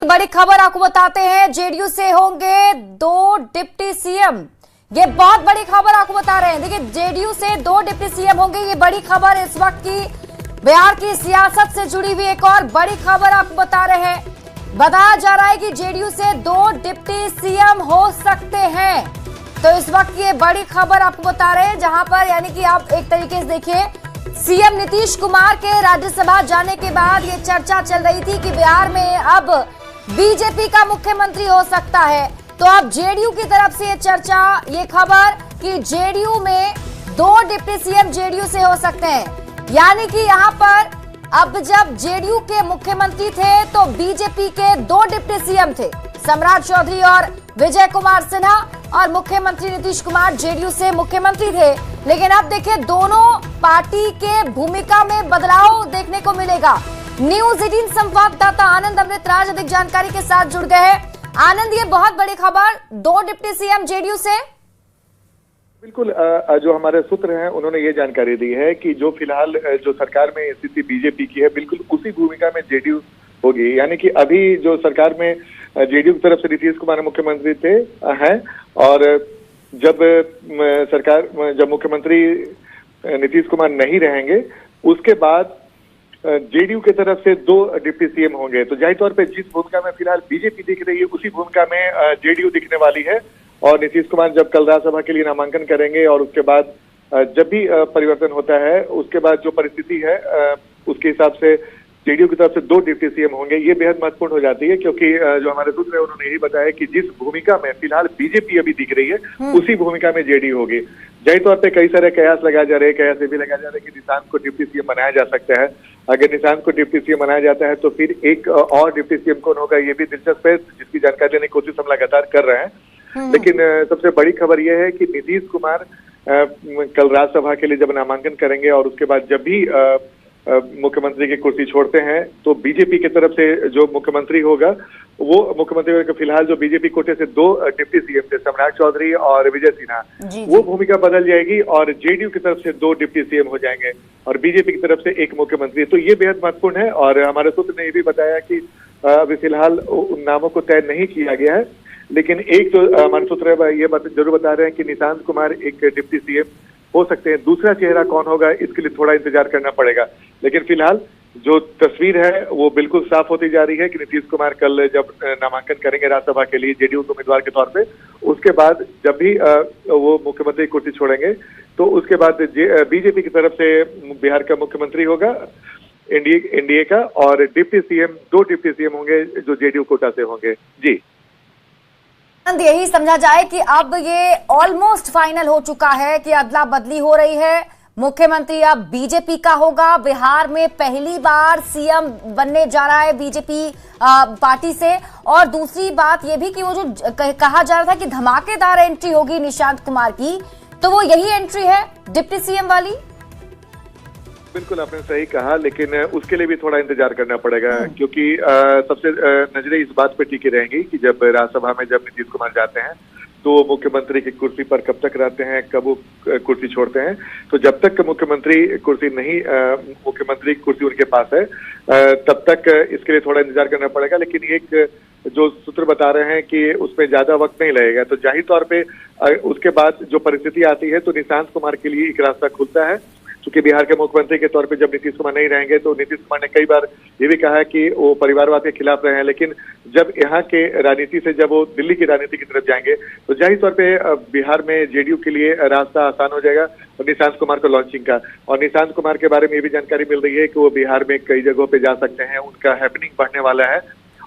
बड़ी खबर आपको बताते हैं, जेडीयू से होंगे 2 डिप्टी सीएम। ये बहुत बड़ी खबर आपको बता रहे हैं। देखिए, जेडीयू से 2 डिप्टी सीएम होंगे, ये बड़ी खबर इस वक्त की बिहार की सियासत से जुड़ी हुई एक और बड़ी खबर आपको बता रहे हैं। बताया जा रहा है कि जेडीयू से 2 डिप्टी सीएम हो सकते हैं। तो इस वक्त ये बड़ी खबर आपको बता रहे हैं, जहां पर यानी कि आप एक तरीके से देखिए, सीएम नीतीश कुमार के राज्यसभा जाने के बाद ये चर्चा चल रही थी कि बिहार में अब बीजेपी का मुख्यमंत्री हो सकता है। तो अब जेडीयू की तरफ से ये चर्चा, ये खबर कि जेडीयू में 2 डिप्टी सीएम जेडीयू से हो सकते हैं। यानी कि यहाँ पर अब जब जेडीयू के मुख्यमंत्री थे तो बीजेपी के 2 डिप्टी सीएम थे, सम्राट चौधरी और विजय कुमार सिन्हा, और मुख्यमंत्री नीतीश कुमार जेडीयू से मुख्यमंत्री थे। लेकिन अब देखिए, दोनों पार्टी के भूमिका में बदलाव देखने को मिलेगा। न्यूज 18 संवाददाता आनंद अमृतराज अधिक जानकारी के साथ जुड़ गए हैं। आनंद, ये बहुत बड़ी खबर, 2 डिप्टी सीएम जेडीयू से। बिल्कुल, जो हमारे सूत्र हैं उन्होंने ये जानकारी दी है कि जो फिलहाल जो सरकार में स्थिति बीजेपी की है, बिल्कुल उसी भूमिका में जेडीयू होगी। यानी कि अभी जो सरकार में जेडीयू की तरफ से नीतीश कुमार मुख्यमंत्री थे हैं, और जब मुख्यमंत्री नीतीश कुमार नहीं रहेंगे, उसके बाद जेडीयू की तरफ से 2 डिप्टी सीएम होंगे। तो जाहिर तौर पे जिस भूमिका में फिलहाल बीजेपी दिख रही है, उसी भूमिका में जेडीयू दिखने वाली है। और नीतीश कुमार जब कल राज्यसभा के लिए नामांकन करेंगे और उसके बाद जब भी परिवर्तन होता है, उसके बाद जो परिस्थिति है उसके हिसाब से जेडीयू की तरफ से 2 डिप्टी सीएम होंगे। ये बेहद महत्वपूर्ण हो जाती है, क्योंकि जो हमारे सूत्र है उन्होंने यही बताया कि जिस भूमिका में फिलहाल बीजेपी अभी दिख रही है, उसी भूमिका में जेडीयू होगी। जाहिर तौर पे कई सारे कयास लगाए जा रहे हैं, कयास ये भी लगाया जा रहा है कि निशांत को डिप्टी सीएम बनाया जा सकता है। अगर निशांत को डिप्टी सीएम बनाया जाता है तो फिर एक और डिप्टी सीएम कौन होगा, ये भी दिलचस्प है, जिसकी जानकारी लेने की कोशिश हम लगातार कर रहे हैं। लेकिन सबसे बड़ी खबर यह है कि नीतीश कुमार कल राज्यसभा के लिए जब नामांकन करेंगे और उसके बाद जब भी मुख्यमंत्री की कुर्सी छोड़ते हैं, तो बीजेपी की तरफ से जो मुख्यमंत्री होगा, वो मुख्यमंत्री फिलहाल जो बीजेपी कोटे से 2 डिप्टी सीएम थे, सम्राट चौधरी और विजय सिन्हा, वो भूमिका बदल जाएगी और जेडीयू की तरफ से 2 डिप्टी सीएम हो जाएंगे और बीजेपी की तरफ से 1 मुख्यमंत्री। तो ये बेहद महत्वपूर्ण है। और हमारे सूत्र ने ये भी बताया कि अभी फिलहाल उन नामों को तय नहीं किया गया है, लेकिन एक जो हमारे सूत्र ये जरूर बता रहे हैं कि निशांत कुमार एक डिप्टी सीएम हो सकते हैं। दूसरा चेहरा कौन होगा, इसके लिए थोड़ा इंतजार करना पड़ेगा। लेकिन फिलहाल जो तस्वीर है वो बिल्कुल साफ होती जा रही है कि नीतीश कुमार कल जब नामांकन करेंगे राज्यसभा के लिए जेडीयू के उम्मीदवार के तौर पे, उसके बाद जब भी वो मुख्यमंत्री कुर्सी छोड़ेंगे, तो उसके बाद बीजेपी की तरफ से बिहार का मुख्यमंत्री होगा एनडीए का, और डिप्टी सीएम 2 डिप्टी सीएम होंगे जो जेडीयू कोटा से होंगे। जी, यही समझा जाए कि अब ये ऑलमोस्ट फाइनल हो चुका है कि अदला बदली हो रही है। मुख्यमंत्री अब बीजेपी का होगा। बिहार में पहली बार सीएम बनने जा रहा है बीजेपी पार्टी से। और दूसरी बात ये भी कि वो जो कहा जा रहा था कि धमाकेदार एंट्री होगी निशांत कुमार की, तो वो यही एंट्री है डिप्टी सीएम वाली। बिल्कुल, आपने सही कहा, लेकिन उसके लिए भी थोड़ा इंतजार करना पड़ेगा, क्योंकि सबसे नजरें इस बात पे टिकी रहेंगी कि जब राज्यसभा में जब नीतीश कुमार जाते हैं तो मुख्यमंत्री की कुर्सी पर कब तक रहते हैं, कब वो कुर्सी छोड़ते हैं। तो जब तक मुख्यमंत्री कुर्सी उनके पास है, तब तक इसके लिए थोड़ा इंतजार करना पड़ेगा। लेकिन एक जो सूत्र बता रहे हैं कि उसमें ज्यादा वक्त नहीं लगेगा। तो जाहिर तौर पे उसके बाद जो परिस्थिति आती है, तो निशांत कुमार के लिए एक रास्ता खुलता है, क्योंकि बिहार के मुख्यमंत्री के तौर पे जब नीतीश कुमार नहीं रहेंगे, तो नीतीश कुमार ने कई बार ये भी कहा है कि वो परिवारवाद के खिलाफ रहे हैं। लेकिन जब यहाँ के राजनीति से जब वो दिल्ली की राजनीति की तरफ जाएंगे, तो जाहिर तौर पे बिहार में जेडीयू के लिए रास्ता आसान हो जाएगा और निशांत कुमार को लॉन्चिंग का। और निशांत कुमार के बारे में ये भी जानकारी मिल रही है कि वो बिहार में कई जगहों पे जा सकते हैं, उनका हैपनिंग बढ़ने वाला है।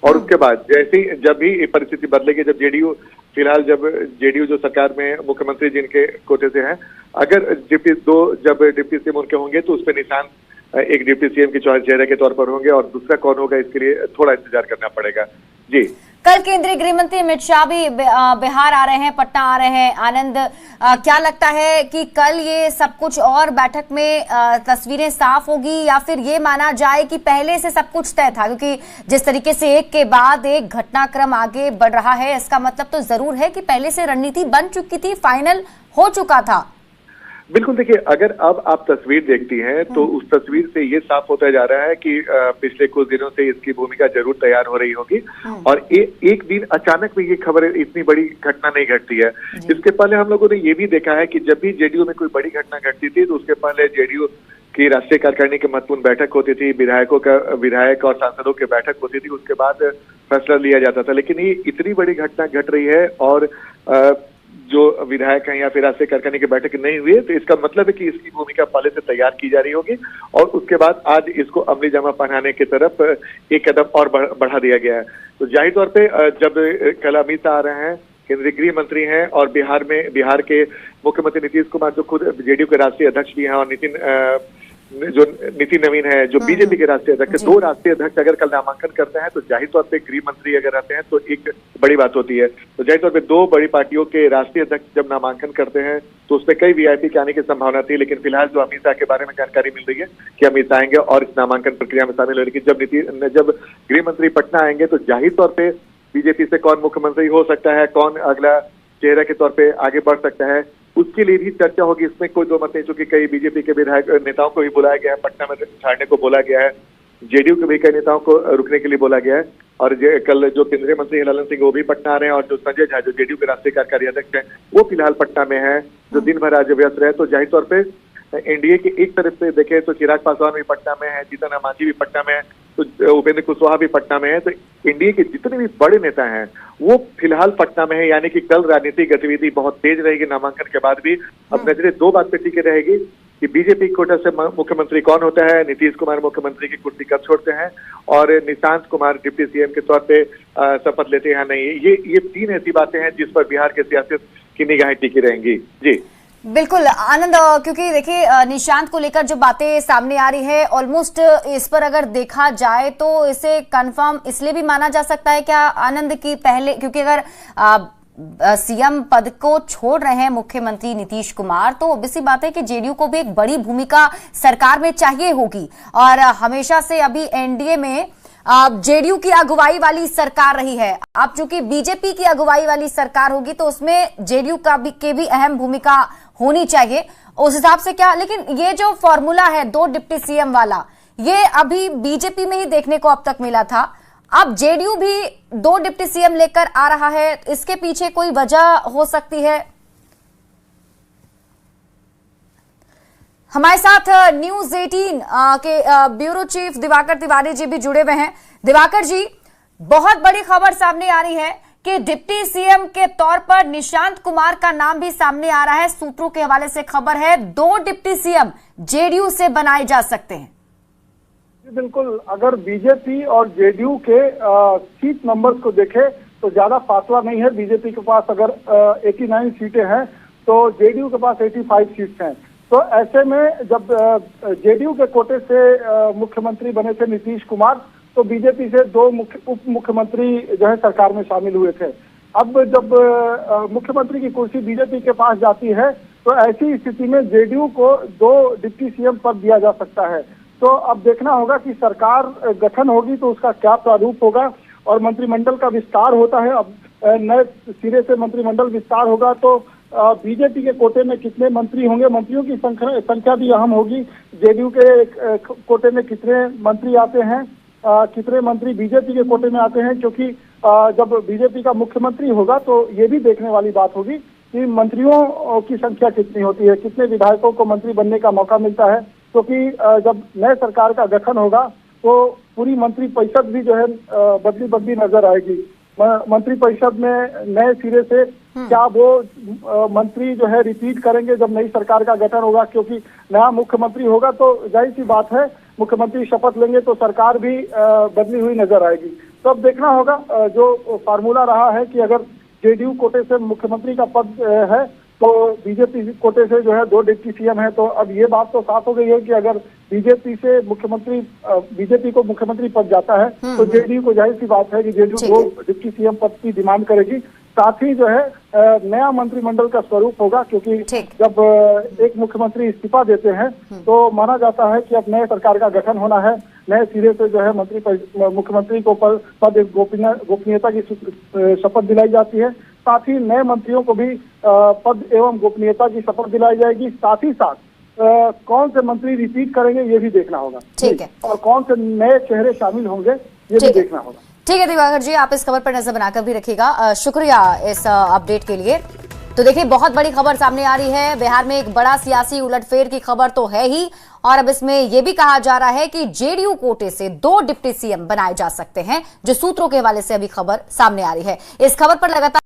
और उसके बाद जब भी परिस्थिति बदलेगी, जब जेडीयू जो सरकार में मुख्यमंत्री जिनके कोटे से हैं, अगर जब डिप्टी सीएम उनके होंगे, तो उसपे निशांत एक डिप्टी सीएम के चेहरे के तौर पर होंगे, और दूसरा कौन होगा इसके लिए थोड़ा इंतजार करना पड़ेगा। जी, कल केंद्रीय गृह मंत्री अमित शाह भी बिहार आ रहे हैं, पटना आ रहे हैं। आनंद, क्या लगता है कि कल ये सब कुछ और बैठक में तस्वीरें साफ होगी, या फिर ये माना जाए कि पहले से सब कुछ तय था? क्योंकि जिस तरीके से एक के बाद एक घटनाक्रम आगे बढ़ रहा है, इसका मतलब तो जरूर है कि पहले से रणनीति बन चुकी थी, फाइनल हो चुका था। बिल्कुल, देखिए, अगर अब आप तस्वीर देखती हैं तो उस तस्वीर से ये साफ होता जा रहा है कि पिछले कुछ दिनों से इसकी भूमिका जरूर तैयार हो रही होगी और एक दिन अचानक में ये खबर इतनी बड़ी घटना नहीं घटती है। इसके पहले हम लोगों ने ये भी देखा है कि जब भी जेडीयू में कोई बड़ी घटना घटती थी तो उसके पहले जेडीयू की राष्ट्रीय कार्यकारिणी की महत्वपूर्ण बैठक होती थी, विधायक और सांसदों की बैठक होती थी, उसके बाद फैसला लिया जाता था। लेकिन ये इतनी बड़ी घटना घट रही है और जो विधायक हैं या फिर राष्ट्रीय कार्यकारिणी की बैठक नहीं हुई है, तो इसका मतलब है कि इसकी भूमिका पहले से तैयार की जा रही होगी और उसके बाद आज इसको अमली जामा पहनाने की तरफ एक कदम और बढ़ा दिया गया है। तो जाहिर तौर पे जब कल अमित शाह आ रहे हैं, केंद्रीय गृह मंत्री हैं और बिहार के मुख्यमंत्री नीतीश कुमार जो खुद जेडीयू के राष्ट्रीय अध्यक्ष भी हैं और नितिन नवीन है जो बीजेपी के राष्ट्रीय अध्यक्ष, दो राष्ट्रीय अध्यक्ष अगर कल नामांकन करते हैं तो जाहिर तौर पे गृह मंत्री अगर रहते हैं तो एक बड़ी बात होती है। तो जाहिर तौर पे दो बड़ी पार्टियों के राष्ट्रीय अध्यक्ष जब नामांकन करते हैं तो उसमें कई वीआईपी के आने की संभावना थी, लेकिन फिलहाल जो अमित शाह के बारे में जानकारी मिल रही है कि अमित शाह आएंगे और इस नामांकन प्रक्रिया में शामिल हो। लेकिन जब गृह मंत्री पटना आएंगे तो जाहिर तौर पर बीजेपी से कौन मुख्यमंत्री हो सकता है, कौन अगला चेहरा के तौर पे आगे बढ़ सकता है, उसके लिए भी चर्चा होगी। इसमें कोई दो मत नहीं, चूंकि कई बीजेपी के विधायक नेताओं को भी बुलाया गया है, पटना में छाड़ने को बोला गया है, जेडीयू के भी कई नेताओं को रुकने के लिए बोला गया है और कल जो केंद्रीय मंत्री हिलालन सिंह वो भी पटना आ रहे हैं और जो संजय झा जो जेडीयू के राष्ट्रीय कार्यकारी अध्यक्ष हैं वो फिलहाल पटना में है, जो दिन भर आज व्यस्त रहे। तो जाहिर तौर पे एनडीए के एक तरफ से देखें तो चिराग पासवान भी पटना में है, जीतन राम मांझी भी पटना में है, तो उपेंद्र कुशवाहा भी पटना में है। तो एनडीए के जितने भी बड़े नेता हैं वो फिलहाल पटना में है, यानी कि कल राजनीतिक गतिविधि बहुत तेज रहेगी। नामांकन के बाद भी अब नजरें दो बात पे टिके रहेगी कि बीजेपी कोटा से मुख्यमंत्री कौन होता है, नीतीश कुमार मुख्यमंत्री की कुर्सी कब छोड़ते हैं और निशांत कुमार डिप्टी सीएम के तौर पे शपथ लेते हैं नहीं। ये तीन ऐसी बातें हैं जिस पर बिहार के सियासत की निगाहें टिकी रहेंगी। जी बिल्कुल आनंद, क्योंकि देखिए निशांत को लेकर जो बातें सामने आ रही है ऑलमोस्ट इस पर अगर देखा जाए तो इसे कंफर्म इसलिए भी माना जा सकता है क्या आनंद की पहले, क्योंकि अगर सीएम पद को छोड़ रहे हैं मुख्यमंत्री नीतीश कुमार तो ऑब्वियसली बात है कि जेडीयू को भी एक बड़ी भूमिका सरकार में चाहिए होगी और हमेशा से अभी एनडीए में जेडीयू की अगुवाई वाली सरकार रही है। अब चूंकि बीजेपी की अगुवाई वाली सरकार होगी तो उसमें जेडीयू की भी अहम भूमिका होनी चाहिए उस हिसाब से क्या। लेकिन ये जो फॉर्मूला है दो डिप्टी सीएम वाला, ये अभी बीजेपी में ही देखने को अब तक मिला था, अब जेडीयू भी दो डिप्टी सीएम लेकर आ रहा है, इसके पीछे कोई वजह हो सकती है? हमारे साथ न्यूज 18 के ब्यूरो चीफ दिवाकर तिवारी जी भी जुड़े हुए हैं। दिवाकर जी, बहुत बड़ी खबर सामने आ रही है कि डिप्टी सीएम के तौर पर निशांत कुमार का नाम भी सामने आ रहा है। सूत्रों के हवाले से खबर है 2 डिप्टी सीएम जेडीयू से बनाए जा सकते हैं। बिल्कुल, अगर बीजेपी और जेडीयू के सीट नंबर्स को देखें तो ज्यादा फासला नहीं है। बीजेपी के पास अगर 89 सीटें हैं तो जेडीयू के पास 85 सीट्स हैं। तो ऐसे में जब जेडीयू के कोटे से मुख्यमंत्री बने थे नीतीश कुमार तो बीजेपी से 2 उप मुख्यमंत्री जो है सरकार में शामिल हुए थे। अब जब मुख्यमंत्री की कुर्सी बीजेपी के पास जाती है तो ऐसी स्थिति में जेडीयू को 2 डिप्टी सीएम पद दिया जा सकता है। तो अब देखना होगा कि सरकार गठन होगी तो उसका क्या प्रारूप होगा और मंत्रिमंडल का विस्तार होता है। अब नए सिरे से मंत्रिमंडल विस्तार होगा तो बीजेपी के कोटे में कितने मंत्री होंगे, मंत्रियों की संख्या भी अहम होगी। जेडीयू के कोटे में कितने मंत्री आते हैं, कितने मंत्री बीजेपी के कोटे में आते हैं, क्योंकि जब बीजेपी का मुख्यमंत्री होगा तो ये भी देखने वाली बात होगी कि मंत्रियों की संख्या कितनी होती है, कितने विधायकों को मंत्री बनने का मौका मिलता है। क्योंकि जब नए सरकार का गठन होगा तो पूरी मंत्री परिषद भी जो है बदली नजर आएगी। मंत्री परिषद में नए सिरे से क्या वो मंत्री जो है रिपीट करेंगे जब नई सरकार का गठन होगा, क्योंकि नया मुख्यमंत्री होगा तो जाहिर सी बात है मुख्यमंत्री शपथ लेंगे तो सरकार भी बदली हुई नजर आएगी। तो अब देखना होगा, जो फार्मूला रहा है कि अगर जेडीयू कोटे से मुख्यमंत्री का पद है तो बीजेपी कोटे से जो है 2 डिप्टी सीएम है। तो अब ये बात तो साफ हो गई है कि अगर बीजेपी से मुख्यमंत्री बीजेपी को मुख्यमंत्री पद जाता है तो जेडीयू को जाहिर सी बात है कि जेडीयू 2 डिप्टी सीएम पद की डिमांड करेगी। साथ ही जो है नया मंत्रिमंडल का स्वरूप होगा, क्योंकि जब एक मुख्यमंत्री इस्तीफा देते हैं तो माना जाता है कि अब नए सरकार का गठन होना है, नए सिरे से जो है मुख्यमंत्री को पद गोपनीयता की शपथ दिलाई जाती है। साथ ही नए मंत्रियों को भी पद एवं गोपनीयता की शपथ दिलाई जाएगी। साथ ही साथ कौन से मंत्री रिपीट करेंगे ये भी देखना होगा। ठीक है। और कौन से नए चेहरे शामिल होंगे ये भी देखना होगा। ठीक है दिवाकर जी, आप इस खबर पर नजर बनाकर भी रखिएगा। शुक्रिया इस अपडेट के लिए। तो देखिए, बहुत बड़ी खबर सामने आ रही है। बिहार में एक बड़ा सियासी उलटफेर की खबर तो है ही, और अब इसमें यह भी कहा जा रहा है कि जेडीयू कोटे से 2 डिप्टी सीएम बनाए जा सकते हैं, जो सूत्रों के हवाले से अभी खबर सामने आ रही है। इस खबर पर लगातार